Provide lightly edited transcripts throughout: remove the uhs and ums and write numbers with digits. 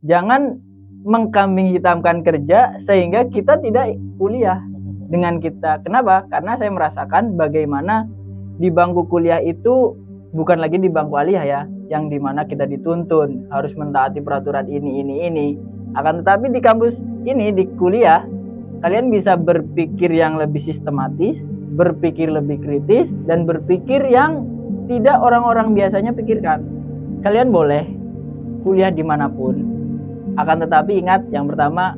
jangan mengkambing hitamkan kerja sehingga kita tidak kuliah dengan kita. Kenapa? Karena saya merasakan bagaimana di bangku kuliah itu bukan lagi di bangku aliyah ya, yang dimana kita dituntun harus mentaati peraturan ini. Akan tetapi di kampus ini, di kuliah, kalian bisa berpikir yang lebih sistematis, berpikir lebih kritis, dan berpikir yang tidak orang-orang biasanya pikirkan. Kalian boleh kuliah dimanapun. Akan tetapi ingat, yang pertama,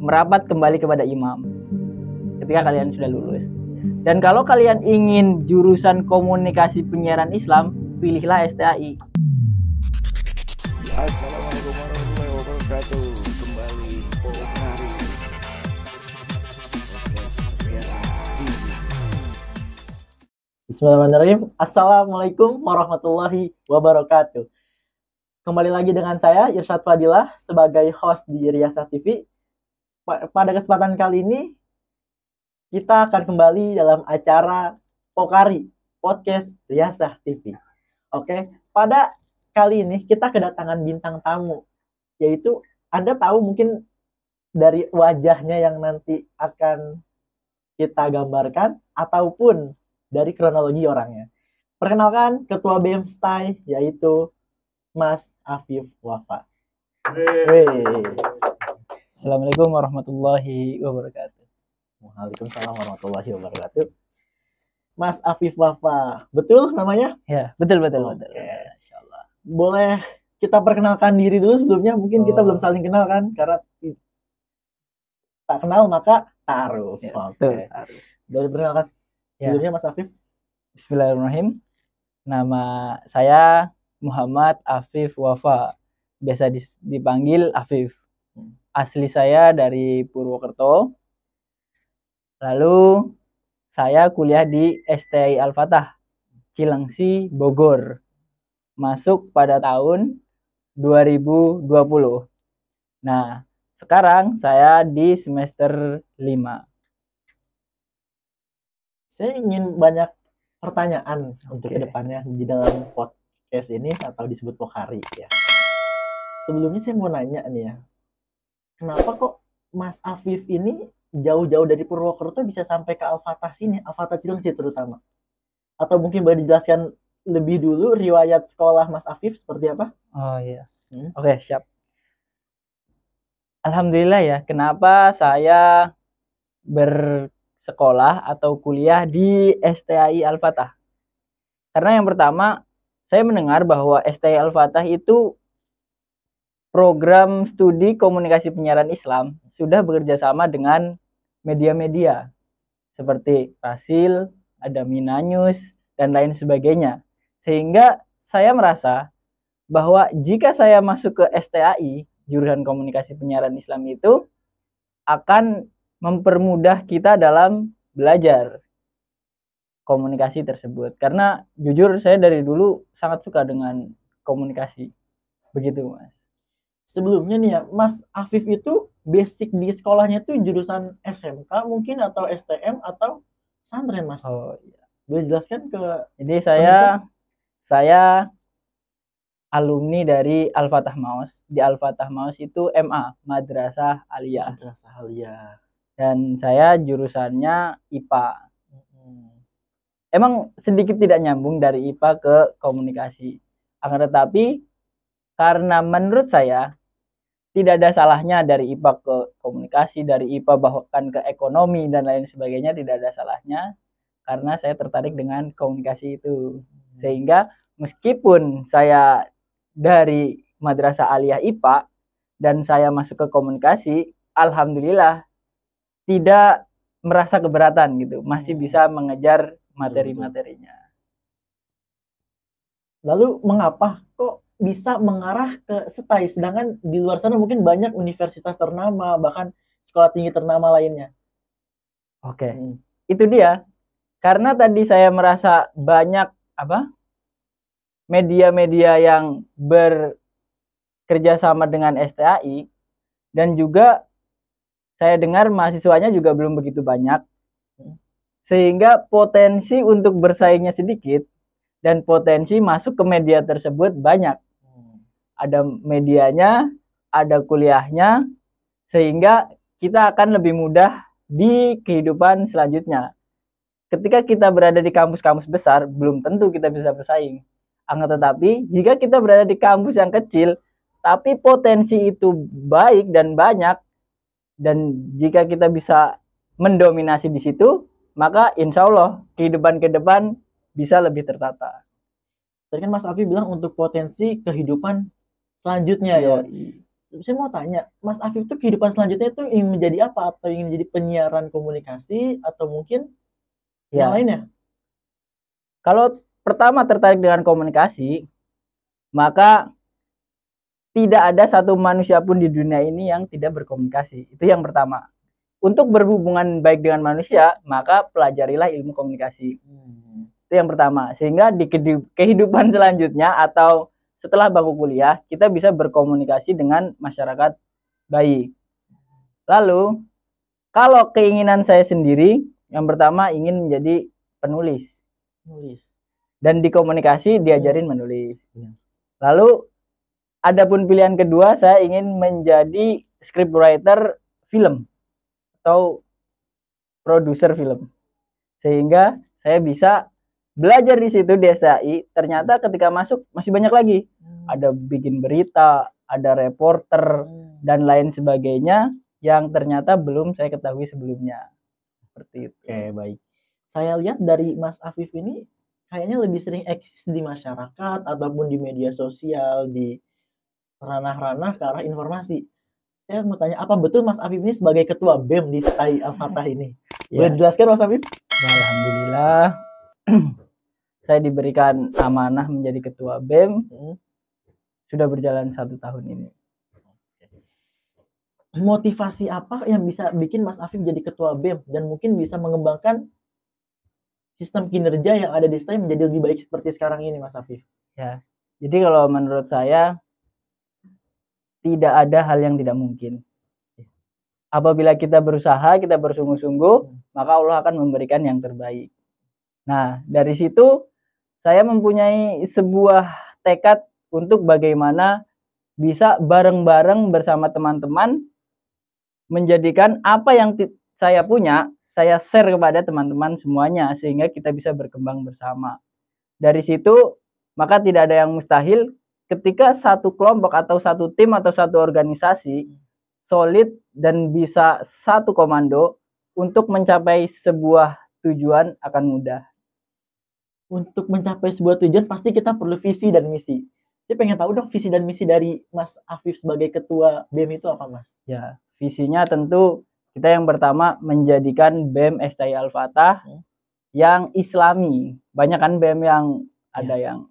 merapat kembali kepada imam ketika kalian sudah lulus. Dan kalau kalian ingin jurusan komunikasi penyiaran Islam, pilihlah STAI. Assalamualaikum warahmatullahi wabarakatuh. Kembali Pokari Podcast Riasa TV. Bismillahirrahmanirrahim. Assalamualaikum warahmatullahi wabarakatuh. Kembali lagi dengan saya Irsyad Fadilah sebagai host di Riasa TV. Pada kesempatan kali ini kita akan kembali dalam acara Pokari Podcast Riasa TV. Oke, pada kali ini kita kedatangan bintang tamu, yaitu Anda tahu mungkin dari wajahnya yang nanti akan kita gambarkan ataupun dari kronologi orangnya. Perkenalkan Ketua BEM STAI, yaitu Mas Afif Wafa. Assalamualaikum warahmatullahi wabarakatuh. Waalaikumsalam warahmatullahi wabarakatuh. Mas Afif Wafa, betul namanya? Ya, betul. Oke. Insyaallah. Boleh kita perkenalkan diri dulu sebelumnya? Mungkin kita belum saling kenal kan, karena tak kenal maka ta'aruf. Ya, Oke. Boleh perkenalkan sebelumnya Mas Afif? Bismillahirrahmanirrahim. Nama saya Muhammad Afif Wafa. Biasa dipanggil Afif. Asli saya dari Purwokerto. Lalu saya kuliah di STI Al-Fatah, Cilengsi, Bogor. Masuk pada tahun 2020. Nah, sekarang saya di semester 5. Saya ingin banyak pertanyaan untuk kedepannya di dalam podcast ini atau disebut Pokari ya. Sebelumnya saya mau nanya nih ya, kenapa kok Mas Afif ini jauh-jauh dari Purwokerto bisa sampai ke Al-Fatah sini, Al-Fatah Cilengsi terutama? Atau mungkin boleh dijelaskan lebih dulu riwayat sekolah Mas Afif seperti apa? Oh iya. Oke, siap. Alhamdulillah ya, kenapa saya bersekolah atau kuliah di STI Al-Fatah? Karena yang pertama, saya mendengar bahwa STI Al-Fatah itu program studi komunikasi penyiaran Islam sudah bekerja sama dengan media-media seperti Rasil, ada Minanyus, dan lain sebagainya. Sehingga saya merasa bahwa jika saya masuk ke STAI, jurusan komunikasi penyiaran Islam itu akan mempermudah kita dalam belajar komunikasi tersebut. Karena jujur saya dari dulu sangat suka dengan komunikasi. Begitu, Mas. Sebelumnya nih ya, Mas Afif itu basic di sekolahnya itu jurusan SMK mungkin atau STM atau pesantren, Mas? Oh iya. Boleh jelaskan ke... Jadi saya alumni dari Al-Fatah Maus. Di Al-Fatah Maus itu MA, Madrasah Aliyah. Madrasah Aliyah. Dan saya jurusannya IPA. Emang sedikit tidak nyambung dari IPA ke komunikasi. Akan tetapi karena menurut saya tidak ada salahnya dari IPA ke komunikasi, dari IPA bahkan ke ekonomi dan lain sebagainya, tidak ada salahnya karena saya tertarik dengan komunikasi itu. Sehingga meskipun saya dari Madrasah Aliyah IPA dan saya masuk ke komunikasi, alhamdulillah tidak merasa keberatan gitu, masih bisa mengejar materi-materinya. Lalu mengapa kok bisa mengarah ke STAI, sedangkan di luar sana mungkin banyak universitas ternama, bahkan sekolah tinggi ternama lainnya? Oke, itu dia. Karena tadi saya merasa banyak media-media yang bekerja sama dengan STAI, dan juga saya dengar mahasiswanya juga belum begitu banyak, sehingga potensi untuk bersaingnya sedikit dan potensi masuk ke media tersebut banyak. Ada medianya, ada kuliahnya, sehingga kita akan lebih mudah di kehidupan selanjutnya. Ketika kita berada di kampus-kampus besar, belum tentu kita bisa bersaing. Akan tetapi, jika kita berada di kampus yang kecil, tapi potensi itu baik dan banyak, dan jika kita bisa mendominasi di situ, maka insya Allah kehidupan ke depan bisa lebih tertata. Tadi kan Mas Afif bilang untuk potensi kehidupan selanjutnya ya. Saya mau tanya, Mas Afif tuh kehidupan selanjutnya itu ingin menjadi apa? Atau ingin menjadi penyiaran komunikasi atau mungkin yang lainnya? Kalau pertama tertarik dengan komunikasi, maka tidak ada satu manusia pun di dunia ini yang tidak berkomunikasi. Itu yang pertama. Untuk berhubungan baik dengan manusia, maka pelajarilah ilmu komunikasi. Itu yang pertama. Sehingga di kehidupan selanjutnya atau setelah bangku kuliah, kita bisa berkomunikasi dengan masyarakat baik. Lalu, kalau keinginan saya sendiri, yang pertama ingin menjadi penulis. Dan di komunikasi diajarin menulis. Lalu, adapun pilihan kedua, saya ingin menjadi scriptwriter film atau produser film. Sehingga saya bisa belajar di situ di STAI, ternyata ketika masuk masih banyak lagi. Ada bikin berita, ada reporter, dan lain sebagainya yang ternyata belum saya ketahui sebelumnya. Seperti itu. Oke, baik. Saya lihat dari Mas Afif ini kayaknya lebih sering eksis di masyarakat ataupun di media sosial, di ranah-ranah ke arah informasi. Saya mau tanya, apa betul Mas Afif ini sebagai ketua BEM di STAI Al-Fatah ini? Boleh dijelaskan Mas Afif? Ya, alhamdulillah. Saya diberikan amanah menjadi ketua BEM, sudah berjalan 1 tahun ini. Motivasi apa yang bisa bikin Mas Afif jadi ketua BEM dan mungkin bisa mengembangkan sistem kinerja yang ada di STAI menjadi lebih baik seperti sekarang ini, Mas Afif? Ya, jadi kalau menurut saya tidak ada hal yang tidak mungkin. Apabila kita berusaha, kita bersungguh-sungguh, maka Allah akan memberikan yang terbaik. Nah, dari situ saya mempunyai sebuah tekad untuk bagaimana bisa bareng-bareng bersama teman-teman menjadikan apa yang saya punya, saya share kepada teman-teman semuanya sehingga kita bisa berkembang bersama. Dari situ, maka tidak ada yang mustahil ketika satu kelompok atau satu tim atau satu organisasi solid dan bisa satu komando untuk mencapai sebuah tujuan akan mudah. Untuk mencapai sebuah tujuan pasti kita perlu visi dan misi. Saya pengen tahu dong visi dan misi dari Mas Afif sebagai ketua BEM itu apa, Mas? Ya, visinya tentu kita yang pertama menjadikan BEM STAI Al-Fatah yang islami. Banyak kan BEM yang ada yang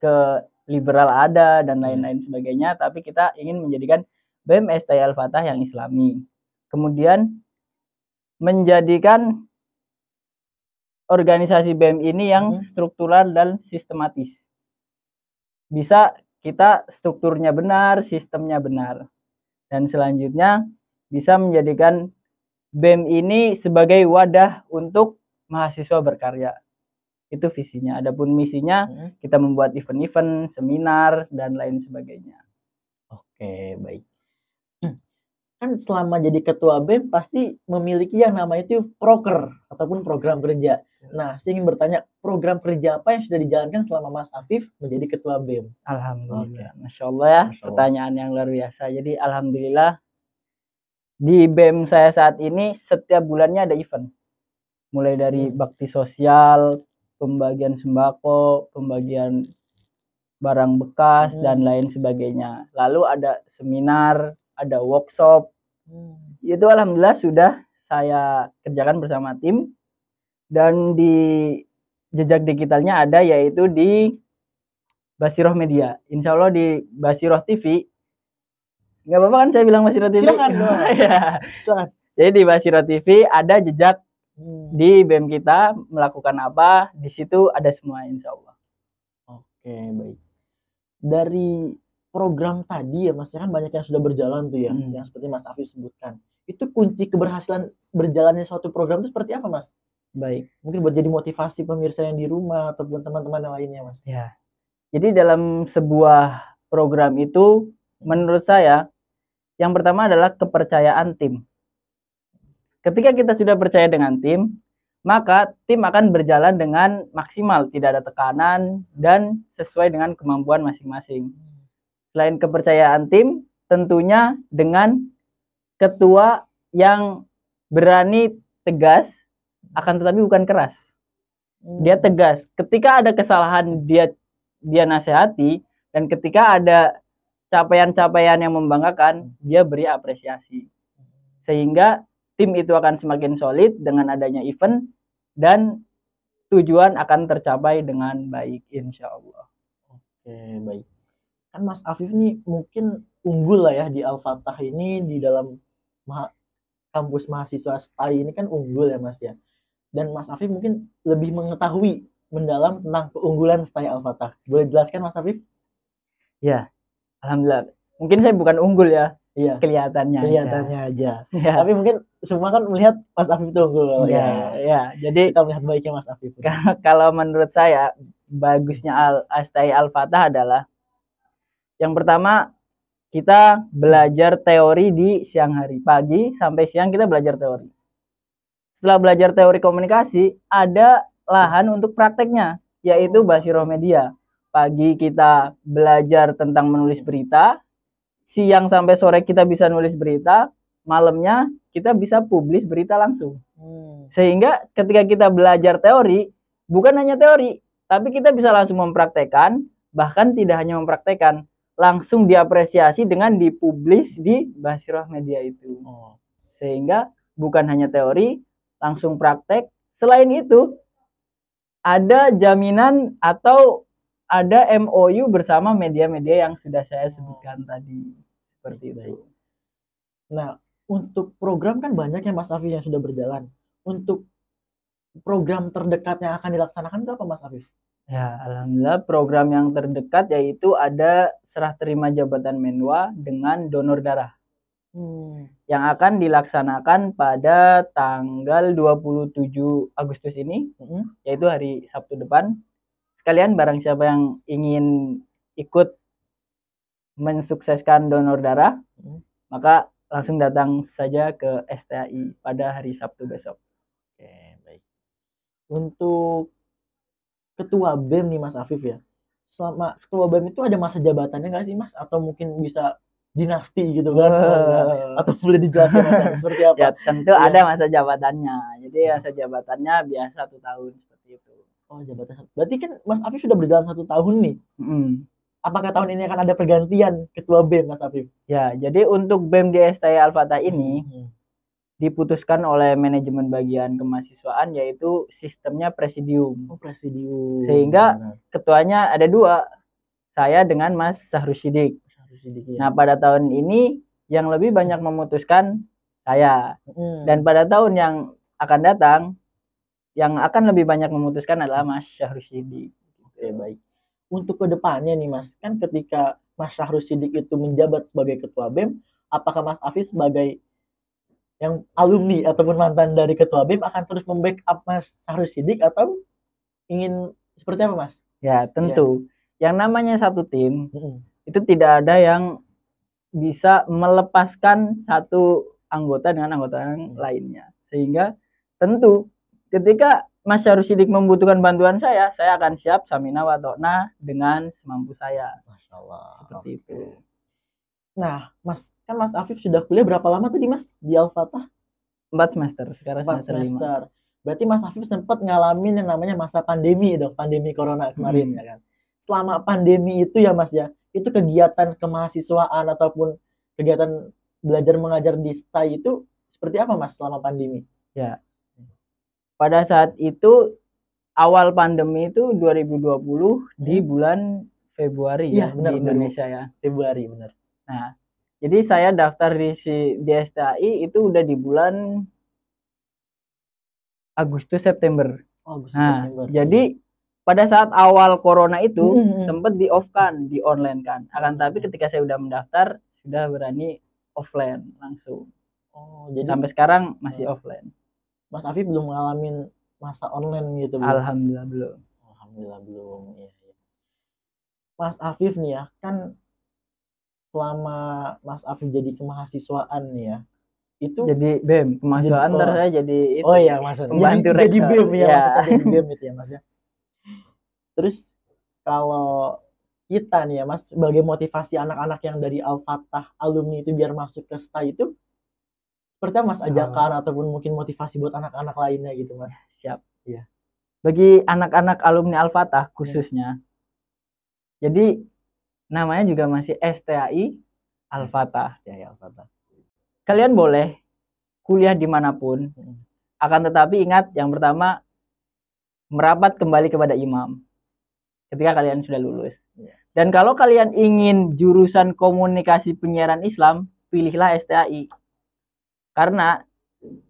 ke liberal ada dan lain-lain sebagainya, tapi kita ingin menjadikan BEM STAI Al-Fatah yang islami. Kemudian menjadikan organisasi BEM ini yang struktural dan sistematis. Bisa kita strukturnya benar, sistemnya benar. Dan selanjutnya bisa menjadikan BEM ini sebagai wadah untuk mahasiswa berkarya. Itu visinya. Adapun misinya kita membuat event-event, seminar, dan lain sebagainya. Oke, baik. Kan selama jadi ketua BEM pasti memiliki yang namanya itu proker ataupun program kerja. Nah, saya ingin bertanya, program kerja apa yang sudah dijalankan selama Mas Afif menjadi ketua BEM? Alhamdulillah. Masya Allah ya, pertanyaan yang luar biasa. Jadi alhamdulillah di BEM saya saat ini setiap bulannya ada event. Mulai dari bakti sosial, pembagian sembako, pembagian barang bekas, dan lain sebagainya. Lalu ada seminar, ada workshop. Itu alhamdulillah sudah saya kerjakan bersama tim. Dan di jejak digitalnya ada, yaitu di Basiroh Media. Insya Allah di Basiroh TV. Nggak apa-apa kan saya bilang Basiroh TV? Silakan. Ya. Jadi di Basiroh TV ada jejak di BEM kita melakukan apa, di situ ada semua insya Allah. Oke, baik. Dari program tadi ya Mas, kan banyak yang sudah berjalan tuh ya, yang seperti Mas Afif sebutkan. Itu kunci keberhasilan berjalannya suatu program itu seperti apa, Mas? Baik. Mungkin buat jadi motivasi pemirsa yang di rumah ataupun teman-teman yang lainnya, Mas. Ya. Jadi dalam sebuah program itu menurut saya yang pertama adalah kepercayaan tim. Ketika kita sudah percaya dengan tim, maka tim akan berjalan dengan maksimal, tidak ada tekanan dan sesuai dengan kemampuan masing-masing. Selain kepercayaan tim, tentunya dengan ketua yang berani tegas, akan tetapi bukan keras. Dia tegas. Ketika ada kesalahan dia nasihati, dan ketika ada capaian-capaian yang membanggakan, dia beri apresiasi. Sehingga tim itu akan semakin solid dengan adanya event dan tujuan akan tercapai dengan baik, insya Allah. Oke, baik. Kan Mas Afif nih mungkin unggul lah ya di Al-Fatah ini, di dalam kampus mahasiswa STAI ini kan unggul ya Mas ya. Dan Mas Afif mungkin lebih mengetahui mendalam tentang keunggulan STAI Al-Fatah. Boleh jelaskan Mas Afif? Ya, alhamdulillah. Mungkin saya bukan unggul ya, Iya, kelihatannya aja. Ya. Tapi mungkin semua kan melihat Mas Afif itu unggul. Ya. Jadi kita melihat baiknya Mas Afif. Kalau menurut saya bagusnya STAI Al-Fatah adalah yang pertama, kita belajar teori di siang hari, pagi sampai siang kita belajar teori. Setelah belajar teori komunikasi, ada lahan untuk prakteknya, yaitu Basiroh Media. Pagi kita belajar tentang menulis berita, siang sampai sore kita bisa nulis berita, malamnya kita bisa publish berita langsung. Sehingga ketika kita belajar teori, bukan hanya teori, tapi kita bisa langsung mempraktekkan, bahkan tidak hanya mempraktekkan, langsung diapresiasi dengan dipublish di Basiroh Media itu. Sehingga bukan hanya teori, langsung praktek. Selain itu, ada jaminan atau ada MOU bersama media-media yang sudah saya sebutkan tadi. Seperti itu. Nah, untuk program kan banyak ya Mas Afif yang sudah berjalan. Untuk program terdekat yang akan dilaksanakan itu apa Mas Afif? Ya, alhamdulillah program yang terdekat yaitu ada serah terima jabatan Menwa dengan donor darah. Yang akan dilaksanakan pada tanggal 27 Agustus ini, yaitu hari Sabtu depan. Sekalian barang siapa yang ingin ikut mensukseskan donor darah, maka langsung datang saja ke STAI pada hari Sabtu besok. Oke, baik. Untuk ketua BEM nih Mas Afif ya, selama ketua BEM itu ada masa jabatannya nggak sih Mas? Atau mungkin bisa dinasti gitu kan? Atau boleh dijelaskan Mas Afif seperti apa? Ya tentu ada masa jabatannya. Jadi masa jabatannya biasa 1 tahun seperti itu. Oh jabatan. Berarti kan Mas Afif sudah berjalan 1 tahun nih. Apakah tahun ini akan ada pergantian ketua BEM Mas Afif? Ya, jadi untuk BEM di STAI Al-Fatah ini diputuskan oleh manajemen bagian kemahasiswaan, yaitu sistemnya presidium. Presidium. Sehingga ketuanya ada 2, saya dengan Mas Sahrus Sidik. Ya. Nah pada tahun ini yang lebih banyak memutuskan saya. Dan pada tahun yang akan datang yang akan lebih banyak memutuskan adalah Mas Sahrus Sidik. Oke, baik. Untuk kedepannya nih Mas, kan ketika Mas Sahrus Sidik itu menjabat sebagai ketua BEM, apakah Mas Afif sebagai yang alumni ataupun mantan dari ketua BEM akan terus membackup Mas Sahrus Sidik atau ingin seperti apa Mas? Ya tentu. Yang namanya satu tim itu tidak ada yang bisa melepaskan satu anggota dengan anggota yang lainnya. Sehingga tentu ketika Mas Sahrus Sidik membutuhkan bantuan saya akan siap samina wa ta'na dengan semampu saya. Masya Allah. Seperti itu. Nah, Mas, kan Mas Afif sudah kuliah berapa lama tadi Mas di Al-Fatah? 4 semester, sekarang 4 semester 5. Berarti Mas Afif sempat ngalamin yang namanya masa pandemi dong, pandemi corona kemarin ya kan. Selama pandemi itu ya Mas ya, itu kegiatan kemahasiswaan ataupun kegiatan belajar mengajar di STAI itu seperti apa Mas selama pandemi? Ya. Pada saat itu awal pandemi itu 2020 di bulan Februari ya, benar, di Indonesia ya. Februari benar. Nah, jadi saya daftar di STAI itu udah di bulan Agustus September. September. Jadi pada saat awal corona itu sempat di off kan, di online kan. Akan tapi ketika saya udah mendaftar sudah berani offline langsung. Jadi sampai sekarang masih offline. Mas Afif belum ngalamin masa online gitu? Alhamdulillah belum. Alhamdulillah belum. Ya. Mas Afif nih ya, kan selama Mas Afif jadi kemahasiswaan nih ya, itu Jadi BEM kemahasiswaan ntar saya jadi itu oh iya maksudnya pembantu jadi rektor. BEM ya, Ya. maksudnya jadi BEM itu ya Mas ya. Terus kalau kita nih ya Mas, sebagai motivasi anak-anak yang dari Al-Fatah alumni itu biar masuk ke STA itu, seperti apa Mas ajakan ataupun mungkin motivasi buat anak-anak lainnya gitu Mas? Siap. Iya. Bagi anak-anak alumni Al-Fatah khususnya, jadi namanya juga masih STAI Al-Fatah. STI Al-Fatah. Kalian boleh kuliah dimanapun, akan tetapi ingat yang pertama, merapat kembali kepada imam ketika kalian sudah lulus. Dan kalau kalian ingin jurusan komunikasi penyiaran Islam, pilihlah STAI. Karena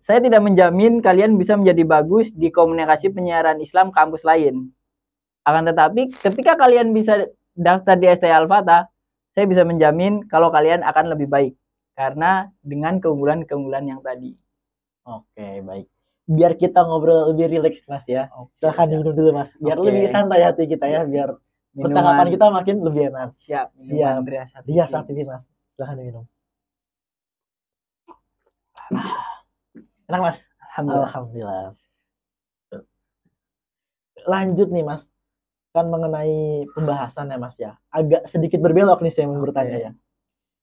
saya tidak menjamin kalian bisa menjadi bagus di komunikasi penyiaran Islam kampus lain. Akan tetapi ketika kalian bisa daftar di STAI Al-Fatah, saya bisa menjamin kalau kalian akan lebih baik. Karena dengan keunggulan-keunggulan yang tadi. Oke, baik. Biar kita ngobrol lebih rileks Mas ya. Silahkan minum dulu Mas. Biar lebih santai hati kita ya, biar percakapan kita makin lebih enak. Siap. Siap. Rias TV Mas. Silahkan minum. Enak Mas? Alhamdulillah. Lanjut nih Mas. Kan mengenai pembahasan ya Mas ya. Agak sedikit berbelok nih saya mau bertanya ya.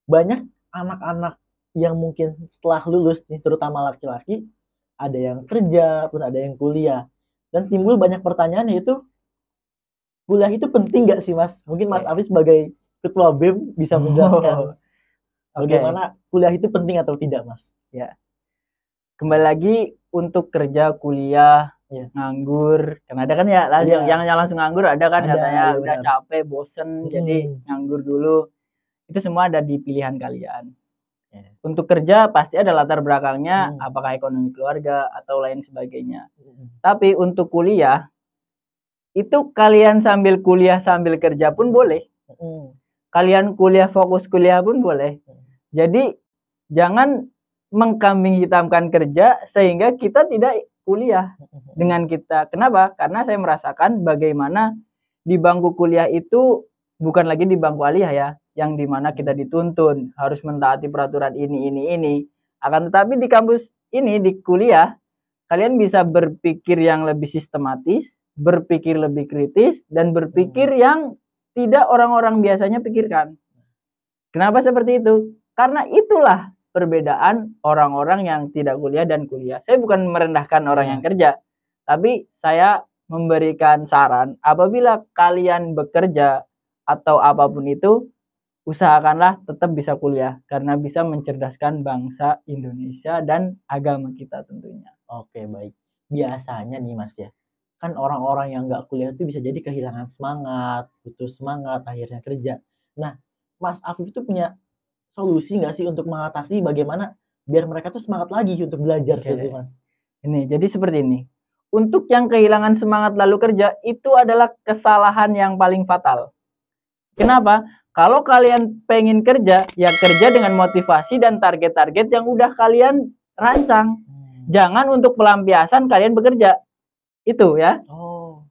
Banyak anak-anak yang mungkin setelah lulus nih, terutama laki-laki, ada yang kerja, pun ada yang kuliah. Dan timbul banyak pertanyaan, yaitu kuliah itu penting nggak sih Mas? Mungkin Mas Afif sebagai ketua BEM bisa menjelaskan bagaimana kuliah itu penting atau tidak Mas? Ya. Kembali lagi untuk kerja, kuliah, nganggur, yang ada kan ya langsung, yang langsung nganggur ada kan, katanya udah capek, bosen, jadi nganggur dulu. Itu semua ada di pilihan kalian. Untuk kerja pasti ada latar belakangnya, apakah ekonomi keluarga atau lain sebagainya. Tapi untuk kuliah, itu kalian sambil kuliah sambil kerja pun boleh. Kalian kuliah fokus kuliah pun boleh. Jadi jangan mengkambing hitamkan kerja sehingga kita tidak kuliah dengan kita. Kenapa? Karena saya merasakan bagaimana di bangku kuliah itu bukan lagi di bangku aliyah ya, yang dimana kita dituntun harus mentaati peraturan ini. Akan tetapi di kampus ini, di kuliah, kalian bisa berpikir yang lebih sistematis, berpikir lebih kritis, dan berpikir yang tidak orang-orang biasanya pikirkan. Kenapa seperti itu? Karena itulah perbedaan orang-orang yang tidak kuliah dan kuliah. Saya bukan merendahkan orang yang kerja, tapi saya memberikan saran, apabila kalian bekerja atau apapun itu, usahakanlah tetap bisa kuliah, karena bisa mencerdaskan bangsa Indonesia dan agama kita tentunya. Oke, baik. Biasanya nih Mas ya, kan orang-orang yang nggak kuliah itu bisa jadi kehilangan semangat, putus semangat, akhirnya kerja. Nah, Mas Afif itu punya solusi nggak sih untuk mengatasi bagaimana biar mereka tuh semangat lagi untuk belajar seperti Mas? Ini, jadi seperti ini. Untuk yang kehilangan semangat lalu kerja, itu adalah kesalahan yang paling fatal. Kenapa? Kalau kalian pengen kerja, ya kerja dengan motivasi dan target-target yang udah kalian rancang. Jangan untuk pelampiasan kalian bekerja. Itu ya.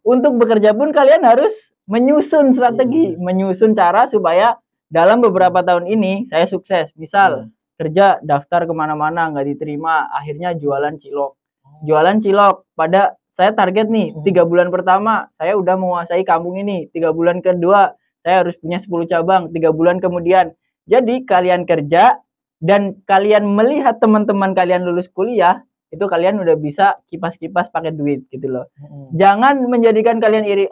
Untuk bekerja pun kalian harus menyusun strategi, menyusun cara supaya dalam beberapa tahun ini saya sukses. Misal kerja daftar kemana-mana nggak diterima, akhirnya jualan cilok. Jualan cilok, pada saya target nih 3 bulan pertama saya udah menguasai kampung ini, 3 bulan kedua saya harus punya 10 cabang, 3 bulan kemudian. Jadi kalian kerja dan kalian melihat teman-teman kalian lulus kuliah, itu kalian udah bisa kipas-kipas pakai duit gitu loh. Jangan menjadikan kalian iri,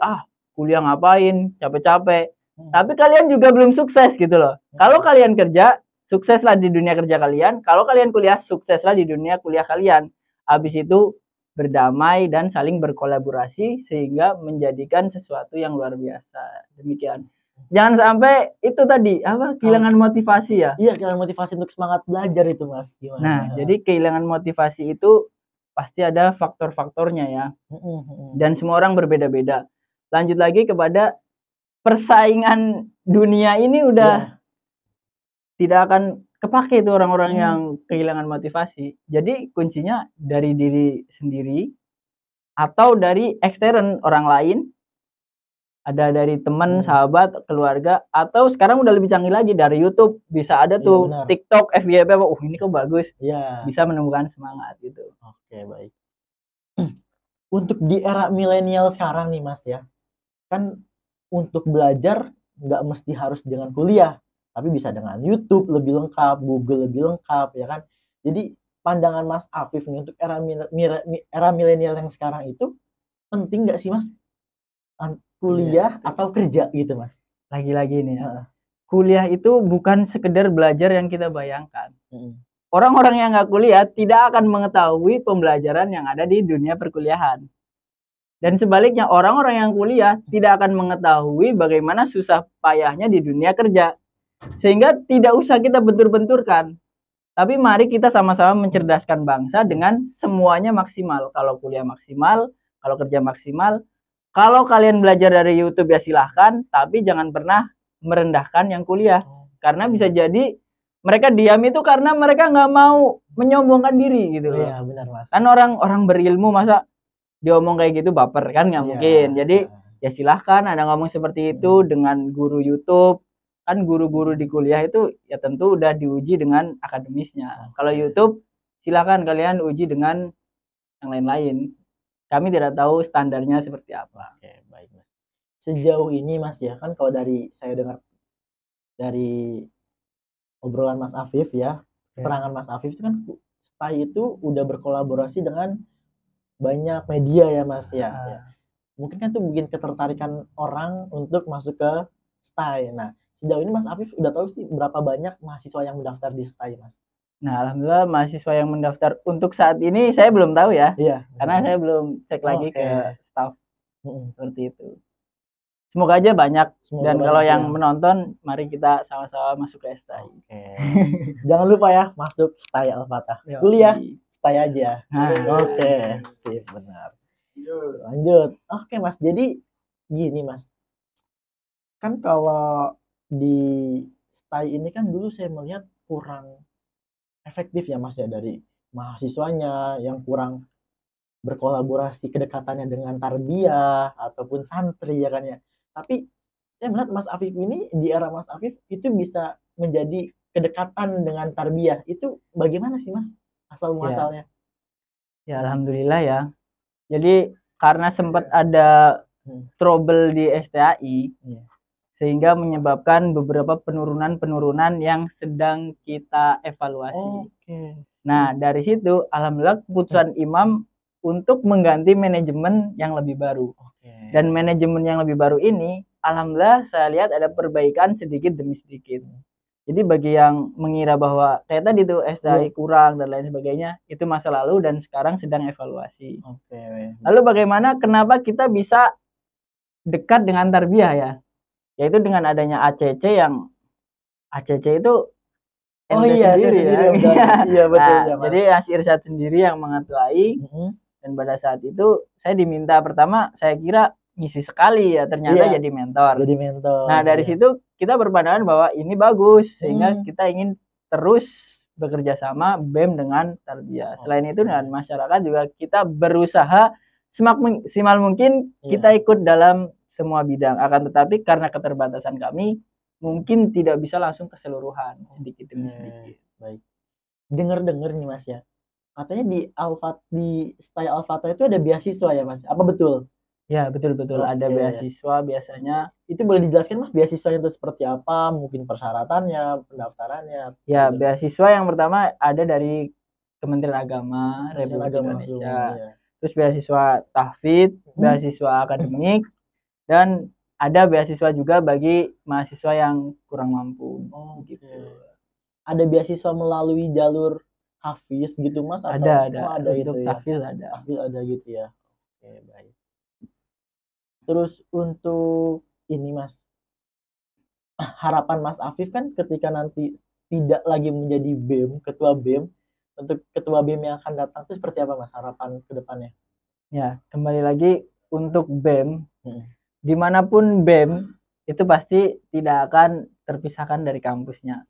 kuliah ngapain, capek-capek. Tapi kalian juga belum sukses gitu loh. Kalau kalian kerja, sukseslah di dunia kerja kalian. Kalau kalian kuliah, sukseslah di dunia kuliah kalian. Habis itu berdamai dan saling berkolaborasi sehingga menjadikan sesuatu yang luar biasa. Demikian. Jangan sampai itu tadi kehilangan motivasi ya. Iya, kehilangan motivasi untuk semangat belajar itu Mas. Gimana? Nah, jadi kehilangan motivasi itu pasti ada faktor-faktornya ya. Dan semua orang berbeda-beda. Lanjut lagi kepada persaingan dunia ini udah tidak akan kepake itu orang-orang yang kehilangan motivasi. Jadi kuncinya dari diri sendiri atau dari ekstern orang lain ada dari teman, Hmm. sahabat, keluarga, atau sekarang udah lebih canggih lagi dari YouTube bisa ada Iya, tuh benar. TikTok, FYP, ini kok bagus, Iya. bisa menemukan semangat gitu. Oke, baik. Untuk di era milenial sekarang nih Mas ya, kan untuk belajar nggak mesti harus dengan kuliah, tapi bisa dengan YouTube lebih lengkap, Google lebih lengkap, ya kan? Jadi pandangan Mas Afif nih untuk era milenial yang sekarang itu penting nggak sih Mas? Kuliah atau kerja gitu Mas? Lagi-lagi nih ya, Heeh. kuliah itu bukan sekedar belajar yang kita bayangkan. Mhm. Orang-orang yang nggak kuliah tidak akan mengetahui pembelajaran yang ada di dunia perkuliahan. Dan sebaliknya, orang-orang yang kuliah tidak akan mengetahui bagaimana susah payahnya di dunia kerja. Sehingga tidak usah kita bentur-benturkan. Tapi mari kita sama-sama mencerdaskan bangsa dengan semuanya maksimal. Kalau kuliah maksimal, kalau kerja maksimal. Kalau kalian belajar dari YouTube ya silahkan, tapi jangan pernah merendahkan yang kuliah. Karena bisa jadi mereka diam itu karena mereka nggak mau menyombongkan diri gitu Oh loh. iya, benar Mas. Kan orang berilmu masa diomong kayak gitu baper kan nggak Iya. mungkin. Jadi ya silahkan Anda ngomong seperti itu dengan guru YouTube. Kan guru-guru di kuliah itu ya tentu udah diuji dengan akademisnya. Kalau YouTube silahkan kalian uji dengan yang lain-lain. Kami tidak tahu standarnya seperti apa. Oke, baik Mas. Sejauh ini Mas ya, kan kalau dari saya dengar dari obrolan Mas Afif ya, keterangan Mas Afif itu kan STAI itu udah berkolaborasi dengan banyak media ya Mas ya. Ya. Mungkin kan itu bikin ketertarikan orang untuk masuk ke STAI. Nah, sejauh ini Mas Afif udah tahu sih berapa banyak mahasiswa yang mendaftar di STAI Mas? Nah, alhamdulillah mahasiswa yang mendaftar untuk saat ini saya belum tahu ya. Iya. Karena saya belum cek lagi Oke. ke staff Mm-mm. seperti itu. Semoga aja banyak. Semoga Dan banyak kalau ya. yang menonton, mari kita sama-sama masuk ke STAI. Oke. Jangan lupa ya masuk STAI Al-Fatah. Yoi. Kuliah STAI aja. Nah. Oke, sip, benar. Lanjut. Oke Mas, jadi gini Mas. Kan kalau di STAI ini kan dulu saya melihat kurang efektif ya Mas ya, dari mahasiswanya yang kurang berkolaborasi kedekatannya dengan tarbiyah ataupun santri ya kan ya. Tapi saya melihat Mas Afif ini di era Mas Afif itu bisa menjadi kedekatan dengan tarbiyah. Itu bagaimana sih Mas asal muasalnya? Ya alhamdulillah ya. Jadi karena sempat ada trouble di STAI, sehingga menyebabkan beberapa penurunan yang sedang kita evaluasi. Nah, dari situ alhamdulillah keputusan Imam untuk mengganti manajemen yang lebih baru. Dan manajemen yang lebih baru ini alhamdulillah saya lihat ada perbaikan sedikit demi sedikit. Jadi bagi yang mengira bahwa kayak tadi tuh STAI kurang dan lain sebagainya, itu masa lalu dan sekarang sedang evaluasi. Lalu bagaimana kenapa kita bisa dekat dengan tarbiyah ya? Yaitu dengan adanya ACC yang ACC itu sendiri ya. Iya betul Nah, jadi Mas Irsyad sendiri yang mengetuai. Dan pada saat itu saya diminta pertama, saya kira ngisi sekali ya, ternyata jadi mentor. Nah, dari situ kita berpandangan bahwa ini bagus sehingga kita ingin terus bekerja sama BEM dengan tarbiyah. Selain itu dengan masyarakat juga kita berusaha semaksimal mungkin kita ikut dalam semua bidang. Akan tetapi karena keterbatasan kami mungkin tidak bisa langsung keseluruhan, sedikit demi sedikit. Baik. Dengar-dengar nih Mas ya. Katanya di STAI Al-Fatah itu ada beasiswa ya Mas? Apa betul? Ya betul-betul ada beasiswa biasanya. Itu boleh dijelaskan Mas beasiswanya itu seperti apa? Mungkin persyaratannya, pendaftarannya. Ya beasiswa yang pertama ada dari Kementerian Agama Republik Indonesia. Terus beasiswa tahfidz, beasiswa akademik, dan ada beasiswa juga bagi mahasiswa yang kurang mampu. Gitu. Ada beasiswa melalui jalur hafiz gitu Mas? Atau ada gitu ya? tahfidz ada. Tahfidz ada gitu ya. Oke, baik. Terus untuk ini Mas, harapan Mas Afif kan ketika nanti tidak lagi menjadi BEM, ketua BEM, untuk ketua BEM yang akan datang itu seperti apa Mas harapan ke depannya? Ya, kembali lagi untuk BEM, dimanapun BEM itu pasti tidak akan terpisahkan dari kampusnya.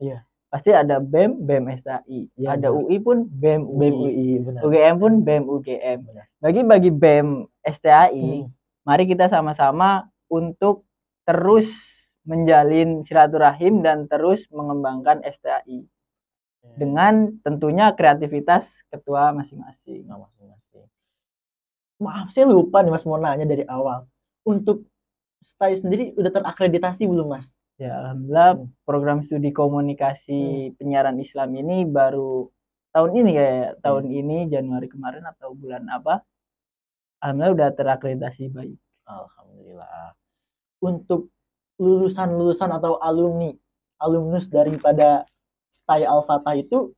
Pasti ada BEM, BEM STAI. Ada UI pun BEM UI. UGM pun BEM UGM. Bagi BEM STAI, mari kita sama-sama untuk terus menjalin silaturahim dan terus mengembangkan STAI dengan tentunya kreativitas ketua masing-masing. masing-masing. Maaf, saya lupa nih Mas, mau nanya dari awal. Untuk STAI sendiri udah terakreditasi belum Mas? Ya, alhamdulillah program studi komunikasi penyiaran Islam ini baru tahun ini tahun ini Januari kemarin atau bulan apa? Alhamdulillah udah terakreditasi baik. Alhamdulillah. Untuk lulusan-lulusan atau alumnus daripada STAI Al-Fatah itu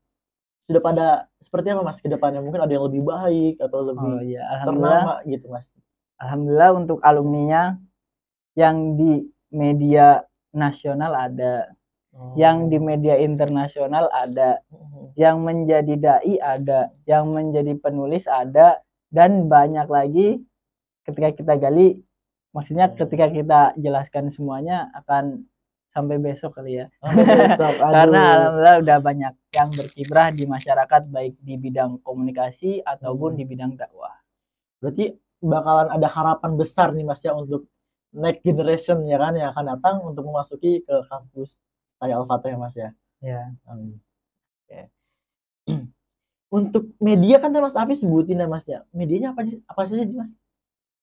sudah pada seperti apa Mas ke depannya? Mungkin ada yang lebih baik atau lebih ternama gitu Mas. Alhamdulillah untuk alumninya yang di media nasional ada, yang di media internasional ada, yang menjadi dai ada, yang menjadi penulis ada, dan banyak lagi ketika kita gali, maksudnya ketika kita jelaskan semuanya akan sampai besok kali ya. Besok, Karena alhamdulillah udah banyak yang berkiprah di masyarakat baik di bidang komunikasi ataupun di bidang dakwah. Berarti bakalan ada harapan besar nih Mas ya untuk next generation ya kan yang akan datang untuk memasuki ke kampus STAI Al-Fatah ya Mas ya. Ya. Oke. Untuk media kan Mas Afif sebutin ya Mas ya. Medianya apa saja sih Mas?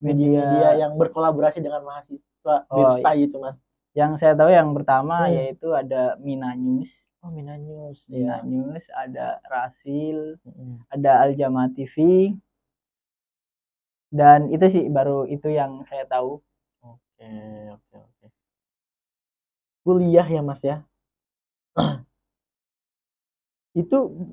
Media yang berkolaborasi dengan mahasiswa STAI itu Mas. Yang saya tahu yang pertama yaitu ada Mina News. Oh, Mina News. Mina News, ada Rasil, ada Al-Jamaah TV. Dan itu sih baru itu yang saya tahu. Oke. Kuliah ya Mas ya. Itu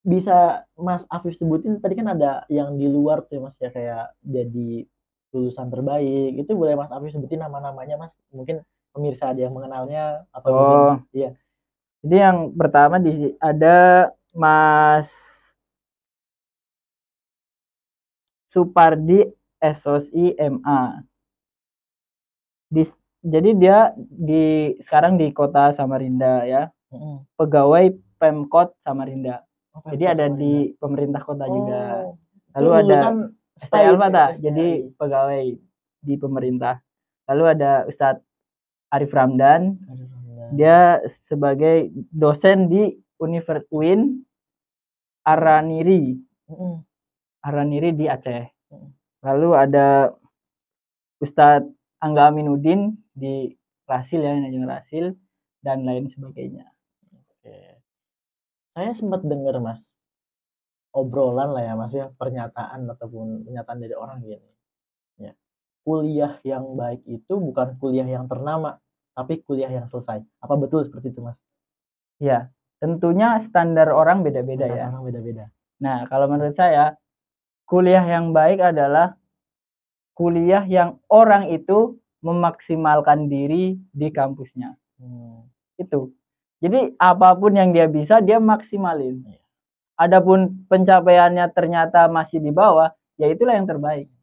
bisa Mas Afif sebutin tadi kan ada yang di luar tuh Mas ya kayak jadi lulusan terbaik. Itu boleh Mas Afif sebutin nama-namanya Mas? Mungkin pemirsa ada yang mengenalnya atau mungkin iya. Jadi yang pertama ada Mas Supardi SOSI MA. Jadi dia sekarang di kota Samarinda ya. Pegawai Pemkot Samarinda. Jadi ada di pemerintah kota juga. Lalu ada STAI Al-Fatah, jadi pegawai di pemerintah. Lalu ada Ustadz Arif Ramdan. Dia sebagai dosen di UIN Araniri di Aceh. Lalu ada Ustadz Angga Aminuddin di Rasil ya, Rasil dan lain sebagainya. Oke. Saya sempat dengar Mas obrolan lah ya Mas ya, pernyataan dari orang gini. Ya. Kuliah yang baik itu bukan kuliah yang ternama, tapi kuliah yang selesai. Apa betul seperti itu Mas? Ya, tentunya standar orang beda-beda ya. Orang beda-beda. Nah, kalau menurut saya kuliah yang baik adalah kuliah yang orang itu memaksimalkan diri di kampusnya. Itu. Jadi apapun yang dia bisa dia maksimalin. Adapun pencapaiannya ternyata masih di bawah, ya itulah yang terbaik.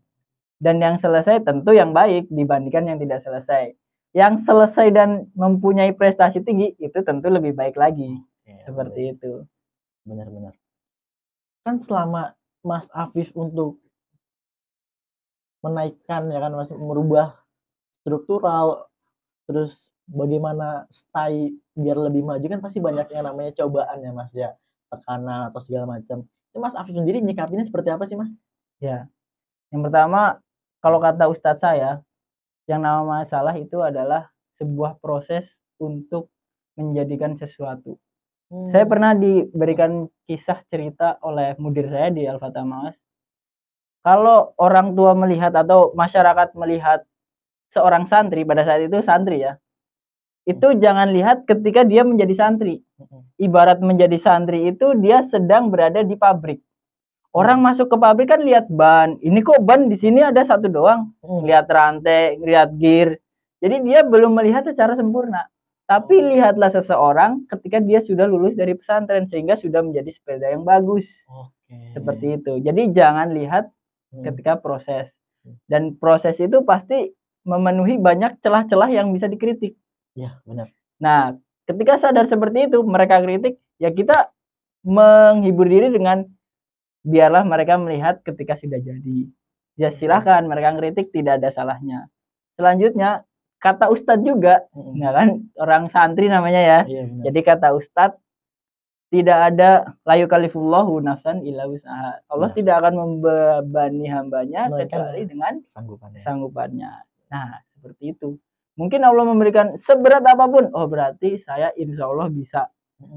Dan yang selesai tentu yang baik dibandingkan yang tidak selesai. Yang selesai dan mempunyai prestasi tinggi itu tentu lebih baik lagi. Seperti itu. Benar-benar. Kan selama Mas Afif untuk menaikkan ya kan Mas, merubah struktural, terus bagaimana STAI biar lebih maju kan pasti banyak yang namanya cobaan ya Mas ya, tekanan atau segala macam. Itu Mas Afif sendiri nyikapinnya seperti apa sih Mas? Ya, yang pertama kalau kata Ustadz saya, yang nama masalah itu adalah sebuah proses untuk menjadikan sesuatu. Saya pernah diberikan kisah cerita oleh mudir saya di Al-Fatah Mas. Kalau orang tua melihat atau masyarakat melihat seorang santri pada saat itu santri ya, itu jangan lihat ketika dia menjadi santri. Ibarat menjadi santri itu dia sedang berada di pabrik. Orang masuk ke pabrik kan lihat ban. Ini kok ban di sini ada satu doang. Lihat rantai, lihat gear. Jadi dia belum melihat secara sempurna. Tapi lihatlah seseorang ketika dia sudah lulus dari pesantren sehingga sudah menjadi sepeda yang bagus. Seperti itu. Jadi jangan lihat ketika proses. Dan proses itu pasti memenuhi banyak celah-celah yang bisa dikritik. Iya, benar. Nah, ketika sadar seperti itu, mereka kritik, ya kita menghibur diri dengan biarlah mereka melihat ketika sudah jadi. Ya silahkan mereka kritik, tidak ada salahnya. selanjutnya kata ustadz juga, nah kan orang santri namanya ya. Iya, benar. Jadi kata ustadz, tidak ada la yukallifullahu nafsan illa wus'aha. Allah Nah. tidak akan membebani hambanya Melainkan kecuali dengan sanggupannya. kesanggupannya. Nah, seperti itu. Mungkin Allah memberikan seberat apapun. Oh, berarti saya insya Allah bisa.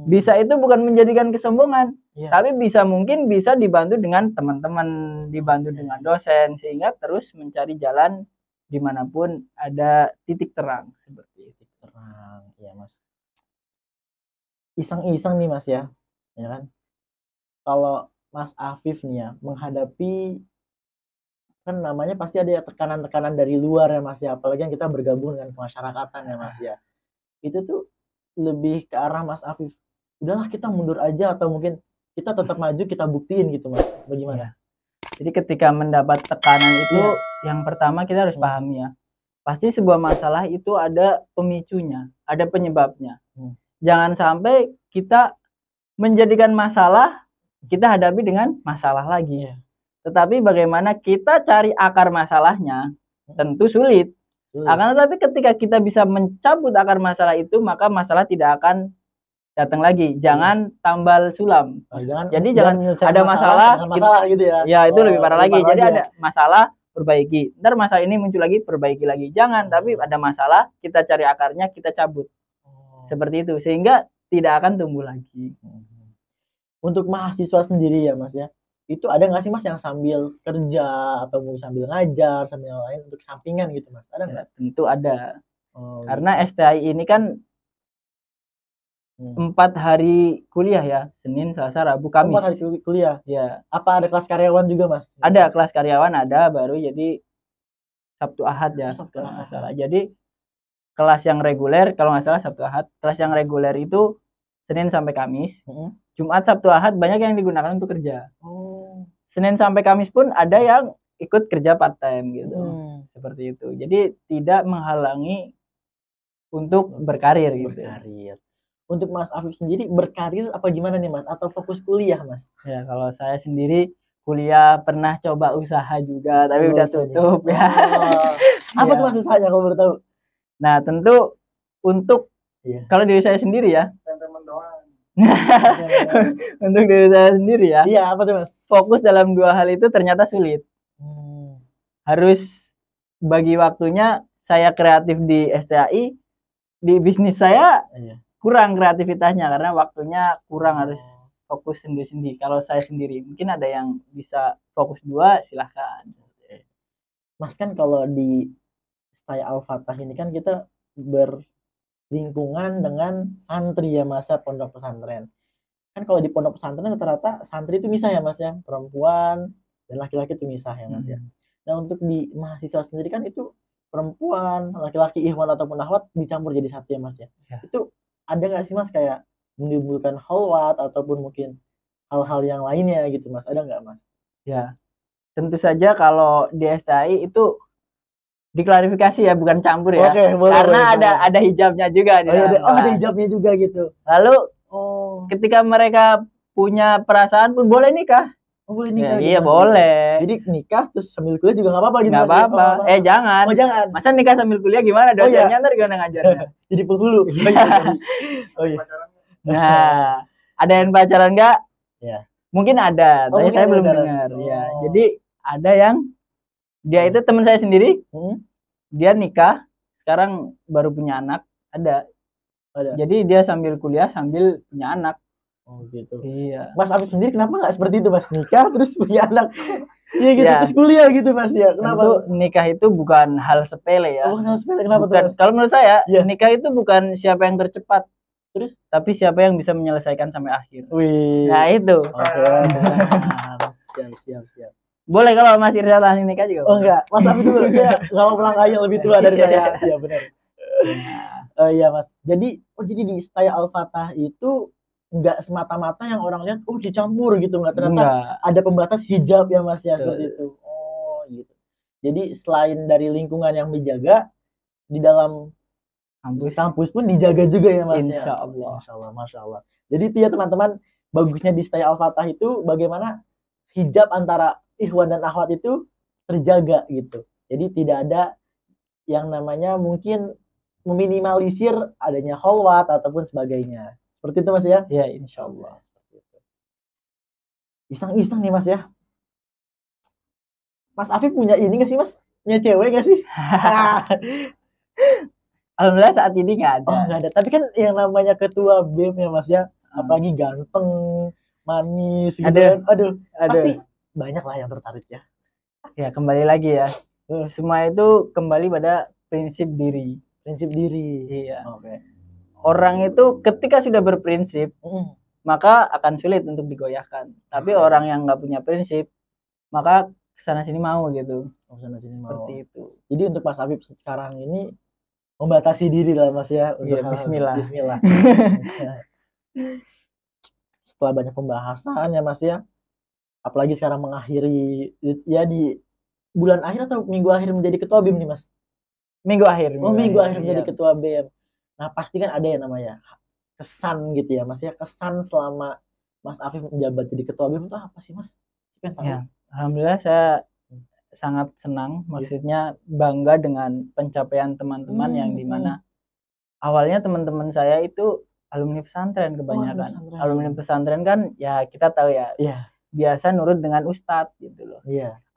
Bisa itu bukan menjadikan kesombongan, Iya. tapi mungkin bisa dibantu dengan teman-teman, dibantu dengan dosen, sehingga terus mencari jalan dimanapun ada titik terang seperti itu. Terang, ya Mas. Iseng-iseng nih Mas ya kan? Kalau Mas Afif nih ya menghadapi, kan namanya pasti ada tekanan-tekanan dari luar ya Mas ya, apalagi yang kita bergabung dengan kemasyarakatan ya Mas ya. Itu tuh lebih ke arah Mas Afif, udahlah kita mundur aja atau mungkin kita tetap maju, kita buktiin gitu Mas. Bagaimana? Jadi ketika mendapat tekanan itu yang pertama kita harus pahami ya. Pasti sebuah masalah itu ada pemicunya, ada penyebabnya. Jangan sampai kita menjadikan masalah kita hadapi dengan masalah lagi. Tetapi bagaimana kita cari akar masalahnya tentu sulit. Akan tetapi ketika kita bisa mencabut akar masalah itu, maka masalah tidak akan datang lagi. Jangan tambal sulam. Jadi jangan ada masalah gitu ya. Ya, itu lebih parah lagi. Jadi ada masalah, perbaiki. Ntar masalah ini muncul lagi, perbaiki lagi. Jangan, tapi ada masalah, kita cari akarnya, kita cabut. Seperti itu, sehingga tidak akan tumbuh lagi. Untuk mahasiswa sendiri ya Mas ya, itu ada nggak sih Mas yang sambil kerja atau mungkin sambil ngajar, sambil yang lain untuk sampingan gitu Mas? Ada nggak? Ya, tentu ada. Karena STI ini kan 4 hari kuliah ya, Senin, Selasa, Rabu, Kamis. 4 hari kuliah? Ya. Apa ada kelas karyawan juga Mas? Ada, kelas karyawan ada, baru jadi Sabtu Ahad ya. Kalau nggak salah. Jadi kelas yang reguler, kalau nggak salah Sabtu Ahad, kelas yang reguler itu Senin sampai Kamis. Jumat, Sabtu, Ahad banyak yang digunakan untuk kerja. Senin sampai Kamis pun ada yang ikut kerja part time gitu. Seperti itu. Jadi tidak menghalangi untuk berkarir gitu. Berkarir. Untuk Mas Afif sendiri berkarir apa gimana nih Mas? Atau fokus kuliah Mas? Ya, kalau saya sendiri kuliah pernah coba usaha juga, tapi udah tutup ya. Apa tuh Mas usahanya kalau boleh tahu? Nah, tentu untuk kalau diri saya sendiri ya. Untuk diri saya sendiri ya. Iya, apa tuh Mas? Fokus dalam 2 hal itu ternyata sulit. Harus bagi waktunya saya kreatif di STAI, di bisnis saya kurang kreativitasnya karena waktunya kurang, harus fokus sendiri-sendiri. Kalau saya sendiri, mungkin ada yang bisa fokus 2, silahkan. Mas kan kalau di STAI Al-Fatah ini kan kita berlingkungan dengan santri ya Mas ya, pondok pesantren. Kan kalau di pondok pesantren rata-rata santri itu misah ya Mas ya, perempuan dan laki-laki itu misah ya Mas ya. Nah untuk di mahasiswa sendiri kan itu perempuan, laki-laki, ikhwan ataupun akhwat dicampur jadi satu ya Mas ya. Itu ada nggak sih Mas kayak menimbulkan khalwat ataupun mungkin hal-hal yang lainnya gitu Mas? Ada nggak Mas? Ya, tentu saja kalau di STI itu diklarifikasi ya, bukan campur ya. Boleh, karena ada hijabnya juga di dalam kelas. Ada hijabnya juga gitu. Lalu ketika mereka punya perasaan pun boleh nikah. Boleh nikah. Iya, boleh. Jadi nikah terus sambil kuliah juga nggak apa-apa gitu. Nggak apa-apa. Jangan. Jangan. Masa nikah sambil kuliah gimana? Dosennya ntar gimana ngajarnya? Jadi penghulu. Nah, ada yang pacaran nggak? Ya. Mungkin ada, tapi saya belum dengar. Ya, jadi ada yang dia itu teman saya sendiri, dia nikah, sekarang baru punya anak, ada. Jadi dia sambil kuliah sambil punya anak. Gitu. Iya. Mas Afif sendiri kenapa nggak seperti itu Mas? Nikah terus punya anak. Iya gitu, terus kuliah gitu Mas ya. Kenapa? Tentu nikah itu bukan hal sepele ya. Bukan hal sepele, kenapa tuh Mas? Kalau menurut saya, nikah itu bukan siapa yang tercepat, terus tapi siapa yang bisa menyelesaikan sampai akhir. Nah itu. Siap. Boleh kalau Mas Irsa langsung nikah juga. Enggak, Mas Afif dulu. Saya nggak mau melangkah yang lebih tua dari saya. Iya benar. Iya Mas. Jadi di STAI Al-Fatah itu nggak semata-mata yang orang lihat dicampur gitu, nggak, ternyata ada pembatas hijab ya Mas ya, seperti itu. Gitu. Jadi selain dari lingkungan yang dijaga, di dalam kampus pun dijaga juga ya Mas. Insya Allah. Masya Allah. Jadi itu ya teman-teman, bagusnya di STAI Al-Fatah itu bagaimana hijab antara ikhwan dan akhwat itu terjaga gitu. Jadi tidak ada yang namanya mungkin meminimalisir adanya kholwat ataupun sebagainya. Seperti itu Mas ya? Ya, insya Allah. Iseng-iseng nih Mas ya. Mas Afif punya ini nggak sih Mas? Punya cewek nggak sih? Alhamdulillah saat ini nggak ada. Oh nggak ada. Tapi kan yang namanya ketua BEM ya Mas ya, apalagi ganteng, manis gitu kan. Aduh, pasti banyak lah yang tertarik ya. Ya, kembali lagi ya. Semua itu kembali pada prinsip diri. Prinsip diri. Iya. Oke. Orang itu ketika sudah berprinsip, maka akan sulit untuk digoyahkan. Tapi orang yang nggak punya prinsip, maka kesana sini mau gitu. Kesana sini mau. Seperti itu. Jadi untuk Mas Afif sekarang ini membatasi diri lah Mas ya. Untuk Bismillah. Bismillah. Setelah banyak pembahasan ya Mas ya, apalagi sekarang mengakhiri ya di bulan akhir atau minggu akhir menjadi ketua BEM nih Mas? Minggu akhir. Minggu akhir menjadi ketua BEM. Nah pasti kan ada yang namanya kesan gitu ya Mas ya, kesan selama Mas Afif menjabat jadi ketua BEM itu apa sih Mas? Ya, alhamdulillah saya sangat senang, maksudnya bangga dengan pencapaian teman-teman yang dimana awalnya teman-teman saya itu alumni pesantren kebanyakan. Alumni pesantren kan ya kita tahu ya, biasa nurut dengan ustadz gitu loh.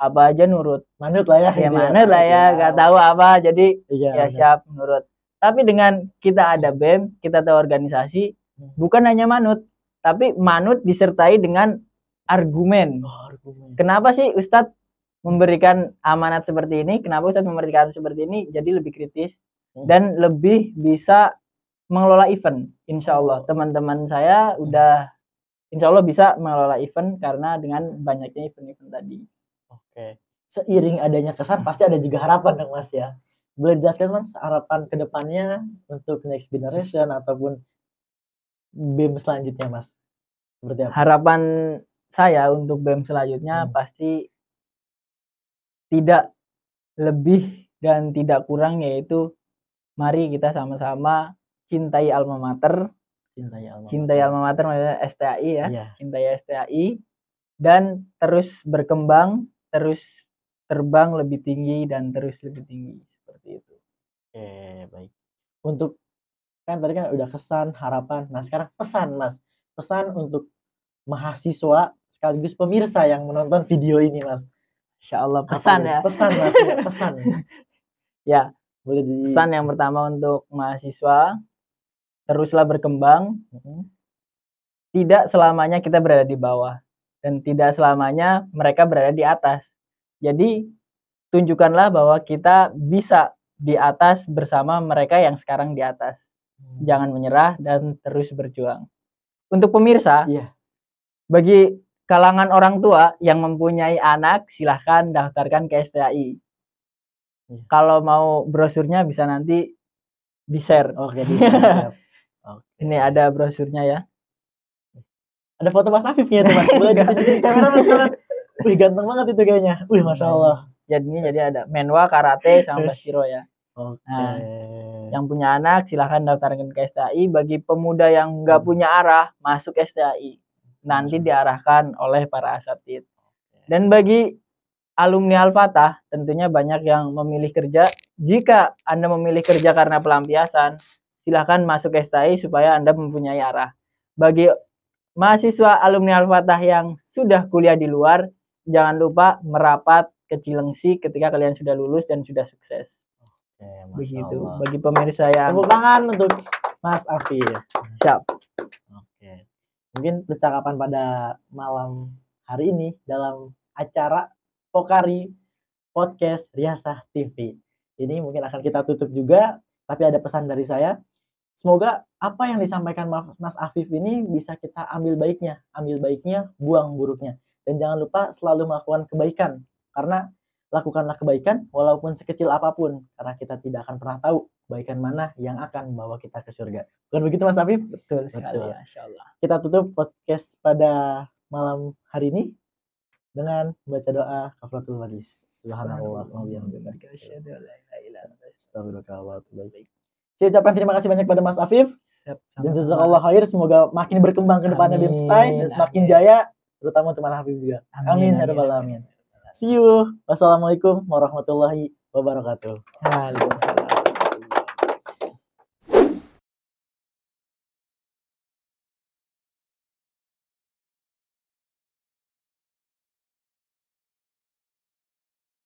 Apa aja nurut. Manut lah ya. Ya manut lah ya, nggak tahu apa jadi ya siap nurut. Tapi dengan kita ada BEM, kita tahu organisasi, bukan hanya manut, tapi manut disertai dengan argumen. Kenapa sih Ustadz memberikan amanat seperti ini? Kenapa Ustadz memberikan seperti ini? Jadi lebih kritis dan lebih bisa mengelola event. Insya Allah teman-teman saya udah insya Allah bisa mengelola event karena dengan banyaknya event-event tadi. Oke. Seiring adanya kesan pasti ada juga harapan dong Mas ya. Boleh jelaskan Mas harapan kedepannya untuk next generation ataupun BEM selanjutnya Mas? Seperti apa? Harapan saya untuk BEM selanjutnya pasti tidak lebih dan tidak kurang, yaitu mari kita sama-sama cintai alma mater. Cintai alma mater maksudnya STAI ya. Cintai STAI dan terus berkembang, terus terbang lebih tinggi dan terus lebih tinggi. Seperti itu. Oke, baik. Untuk kan tadi kan udah kesan, harapan. Nah, sekarang pesan, Mas. Pesan untuk mahasiswa sekaligus pemirsa yang menonton video ini, Mas. Insya Allah pesan ya. Pesan, Mas. Ya, pesan. Ya, pesan yang pertama untuk mahasiswa, teruslah berkembang. Tidak selamanya kita berada di bawah dan tidak selamanya mereka berada di atas. Jadi tunjukkanlah bahwa kita bisa di atas bersama mereka yang sekarang di atas. Jangan menyerah dan terus berjuang. Untuk pemirsa, bagi kalangan orang tua yang mempunyai anak, silahkan daftarkan ke STAI. Kalau mau brosurnya bisa nanti di-share. Oke, di-share. Ini ada brosurnya ya. Ada foto Mas Afifnya tuh Mas. Boleh ditunjukin kamera Mas. Wih, ganteng banget itu kayaknya. Wih, Masya Allah. Jadi ada Menwa, Karate, sama Bashiro ya. Nah, yang punya anak silahkan daftarkan ke STAI. Bagi pemuda yang nggak punya arah, masuk STAI. Nanti diarahkan oleh para asatid. Dan bagi alumni Al-Fatah, tentunya banyak yang memilih kerja. Jika Anda memilih kerja karena pelampiasan, silahkan masuk STAI supaya Anda mempunyai arah. Bagi mahasiswa alumni Al-Fatah yang sudah kuliah di luar, jangan lupa merapat ke Cilengsi ketika kalian sudah lulus dan sudah sukses. Begitu. Bagi pemirsa yang tepuk tangan untuk Mas Afif. Siap. Oke. Mungkin percakapan pada malam hari ini dalam acara Pokari Podcast Riasah TV. Ini mungkin akan kita tutup juga, tapi ada pesan dari saya. Semoga apa yang disampaikan Mas Afif ini bisa kita ambil baiknya, buang buruknya. Dan jangan lupa selalu melakukan kebaikan. Karena lakukanlah kebaikan walaupun sekecil apapun. Karena kita tidak akan pernah tahu kebaikan mana yang akan membawa kita ke surga. Bukan begitu Mas Afif? Betul sekali, Masya Allah. Kita tutup podcast pada malam hari ini dengan membaca doa kafaratul majlis. Subhanallah wa bihamdihi. Saya ucapkan terima kasih banyak pada Mas Afif. Dan jazakallah khair, semoga makin berkembang ke depannya BEM Style dan semakin jaya, terutama untuk Mas Afif juga. Amin ya rabbal alamin. See you. Wassalamualaikum warahmatullahi wabarakatuh. Waalaikumsalam.